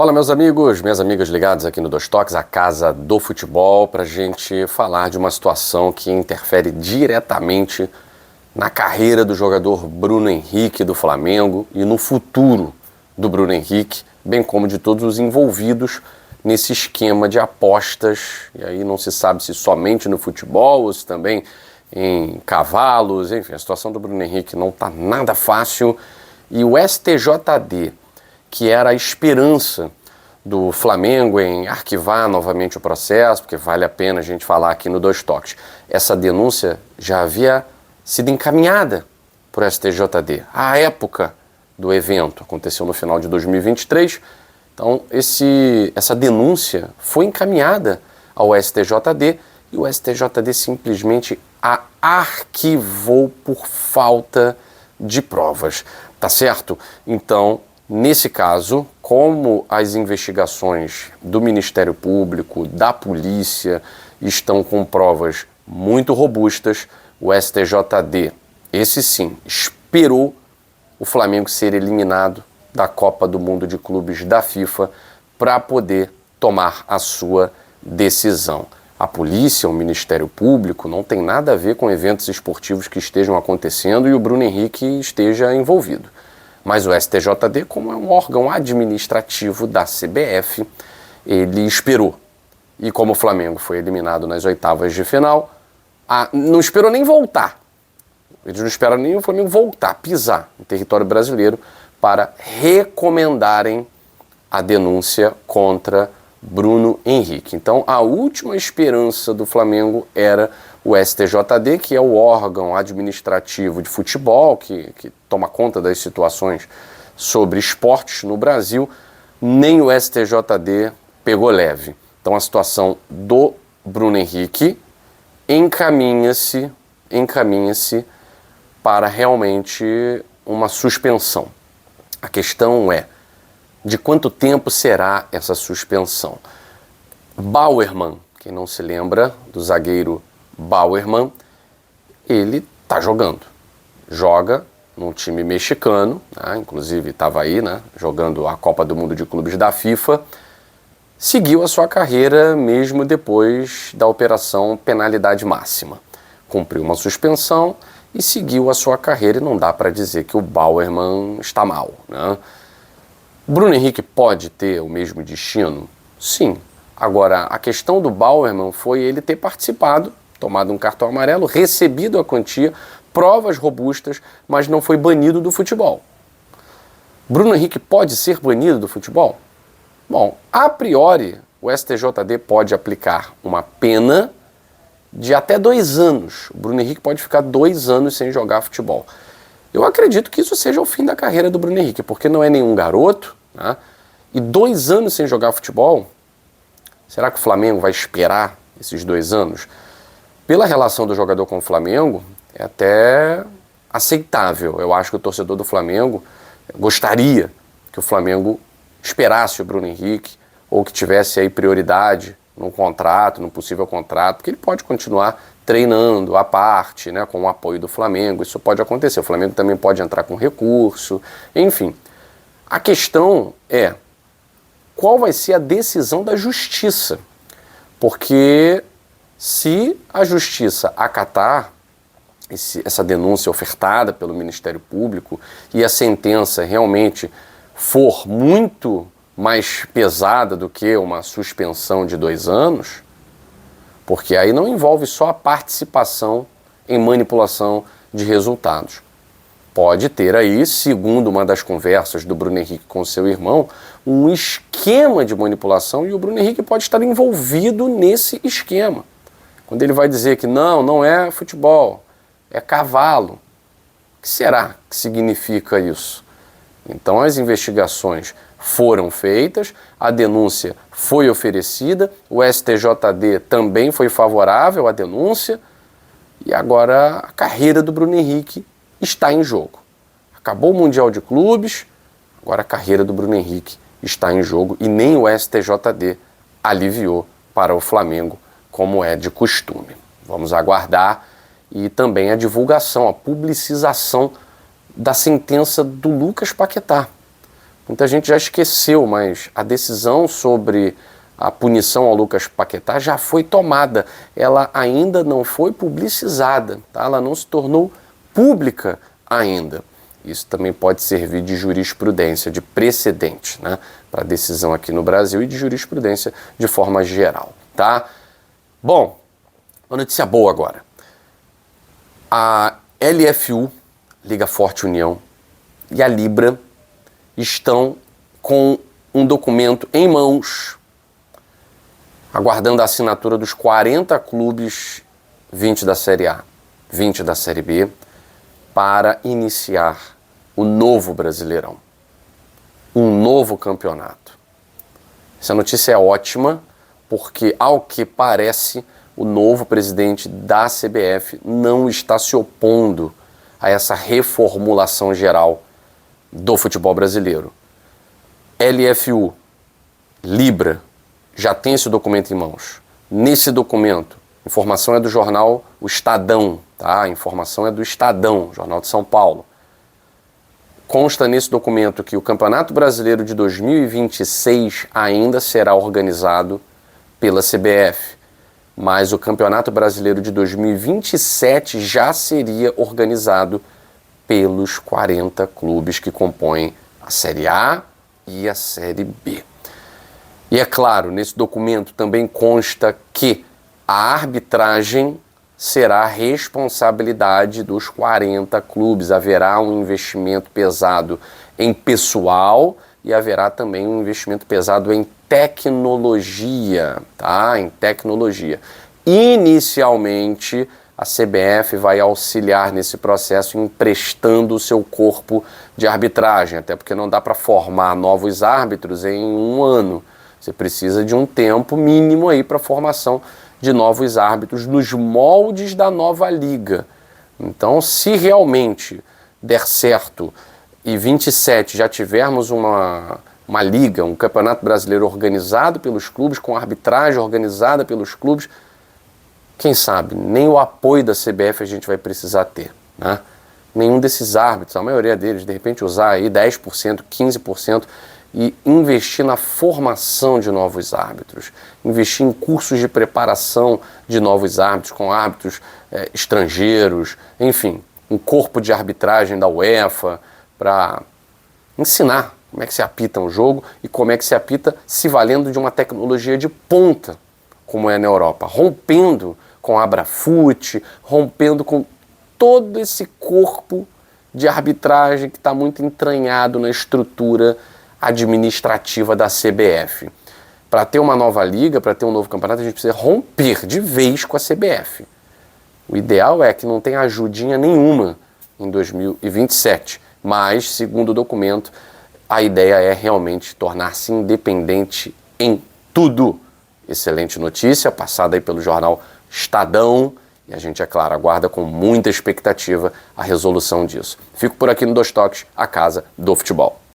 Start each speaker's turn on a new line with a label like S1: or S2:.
S1: Fala, meus amigos, minhas amigas ligadas aqui no Dois Toques, a casa do futebol, para a gente falar de uma situação que interfere diretamente na carreira do jogador Bruno Henrique do Flamengo e no futuro do Bruno Henrique, bem como de todos os envolvidos nesse esquema de apostas. E aí não se sabe se somente no futebol ou se também em cavalos, enfim, a situação do Bruno Henrique não está nada fácil. E o STJD, que era a esperança do Flamengo em arquivar novamente o processo, porque vale a pena a gente falar aqui no Dois Toques. Essa denúncia já havia sido encaminhada por STJD à época do evento, aconteceu no final de 2023. Então, essa denúncia foi encaminhada ao STJD e o STJD simplesmente a arquivou por falta de provas. Tá certo? Então, nesse caso, como as investigações do Ministério Público, da polícia, estão com provas muito robustas, o STJD, esse sim, esperou o Flamengo ser eliminado da Copa do Mundo de Clubes da FIFA para poder tomar a sua decisão. A polícia, o Ministério Público, não tem nada a ver com eventos esportivos que estejam acontecendo e o Bruno Henrique esteja envolvido. Mas o STJD, como é um órgão administrativo da CBF, ele esperou. E como o Flamengo foi eliminado nas oitavas de final, não esperou nem voltar. Eles não esperam nem o Flamengo voltar, pisar no território brasileiro para recomendarem a denúncia contra Bruno Henrique. Então, a última esperança do Flamengo era o STJD, que é o órgão administrativo de futebol, que toma conta das situações sobre esportes no Brasil. Nem o STJD pegou leve. Então, a situação do Bruno Henrique encaminha-se para realmente uma suspensão. A questão é, de quanto tempo será essa suspensão? Bauerman, quem não se lembra do zagueiro Bauerman, ele está jogando. Joga num time mexicano, né? Inclusive estava aí, né? Jogando a Copa do Mundo de Clubes da FIFA. Seguiu a sua carreira mesmo depois da operação penalidade máxima. Cumpriu uma suspensão e seguiu a sua carreira, e não dá para dizer que o Bauerman está mal, né? Bruno Henrique pode ter o mesmo destino? Sim. Agora, a questão do Bauerman foi ele ter participado, tomado um cartão amarelo, recebido a quantia, provas robustas, mas não foi banido do futebol. Bruno Henrique pode ser banido do futebol? Bom, a priori, o STJD pode aplicar uma pena de até 2 anos. O Bruno Henrique pode ficar 2 anos sem jogar futebol. Eu acredito que isso seja o fim da carreira do Bruno Henrique, porque não é nenhum garoto, né? E 2 anos sem jogar futebol, será que o Flamengo vai esperar esses 2 anos? Pela relação do jogador com o Flamengo, é até aceitável. Eu acho que o torcedor do Flamengo gostaria que o Flamengo esperasse o Bruno Henrique, ou que tivesse aí prioridade num contrato, num possível contrato, porque ele pode continuar treinando à parte, né, com o apoio do Flamengo. Isso pode acontecer. O Flamengo também pode entrar com recurso, enfim. A questão é qual vai ser a decisão da justiça, porque se a justiça acatar essa denúncia ofertada pelo Ministério Público e a sentença realmente for muito mais pesada do que uma suspensão de 2 anos, porque aí não envolve só a participação em manipulação de resultados. Pode ter aí, segundo uma das conversas do Bruno Henrique com seu irmão, um esquema de manipulação, e o Bruno Henrique pode estar envolvido nesse esquema. Quando ele vai dizer que não é futebol, é cavalo. O que será que significa isso? Então as investigações foram feitas, a denúncia foi oferecida, o STJD também foi favorável à denúncia, e agora a carreira do Bruno Henrique está em jogo. Acabou o Mundial de Clubes, agora a carreira do Bruno Henrique está em jogo, e nem o STJD aliviou para o Flamengo, como é de costume. Vamos aguardar, e também a divulgação, a publicização da sentença do Lucas Paquetá. Muita gente já esqueceu, mas a decisão sobre a punição ao Lucas Paquetá já foi tomada. Ela ainda não foi publicizada, tá? Ela não se tornou pública ainda. Isso também pode servir de jurisprudência, de precedente, né, para a decisão aqui no Brasil e de jurisprudência de forma geral, tá? Bom, uma notícia boa agora. A LFU, Liga Forte União, e a Libra estão com um documento em mãos, aguardando a assinatura dos 40 clubes, 20 da Série A, 20 da Série B, para iniciar o novo Brasileirão, um novo campeonato. Essa notícia é ótima, porque, ao que parece, o novo presidente da CBF não está se opondo a essa reformulação geral do futebol brasileiro. LFU, Libra, já tem esse documento em mãos. Nesse documento, a informação é do jornal O Estadão, tá? A informação é do Estadão, Jornal de São Paulo. Consta nesse documento que o Campeonato Brasileiro de 2026 ainda será organizado pela CBF, mas o Campeonato Brasileiro de 2027 já seria organizado pelos 40 clubes que compõem a Série A e a Série B. E é claro, nesse documento também consta que a arbitragem será responsabilidade dos 40 clubes. Haverá um investimento pesado em pessoal e haverá também um investimento pesado em tecnologia, tá? Em tecnologia. Inicialmente, a CBF vai auxiliar nesse processo emprestando o seu corpo de arbitragem, até porque não dá para formar novos árbitros em um ano. Você precisa de um tempo mínimo aí para a formação de novos árbitros nos moldes da nova liga. Então, se realmente der certo e 27 já tivermos uma liga, um campeonato brasileiro organizado pelos clubes, com arbitragem organizada pelos clubes, quem sabe, nem o apoio da CBF a gente vai precisar ter, né? Nenhum desses árbitros, a maioria deles, de repente usar aí 10%, 15% e investir na formação de novos árbitros, investir em cursos de preparação de novos árbitros, com árbitros estrangeiros, enfim, um corpo de arbitragem da UEFA para ensinar como é que se apita um jogo e como é que se apita se valendo de uma tecnologia de ponta, como é na Europa, rompendo com a Abrafute, rompendo com todo esse corpo de arbitragem que está muito entranhado na estrutura administrativa da CBF. Para ter uma nova liga, para ter um novo campeonato, a gente precisa romper de vez com a CBF. O ideal é que não tenha ajudinha nenhuma em 2027, mas, segundo o documento, a ideia é realmente tornar-se independente em tudo. Excelente notícia, passada aí pelo jornal Estadão, e a gente, é claro, aguarda com muita expectativa a resolução disso. Fico por aqui no Dois Toques, a casa do futebol.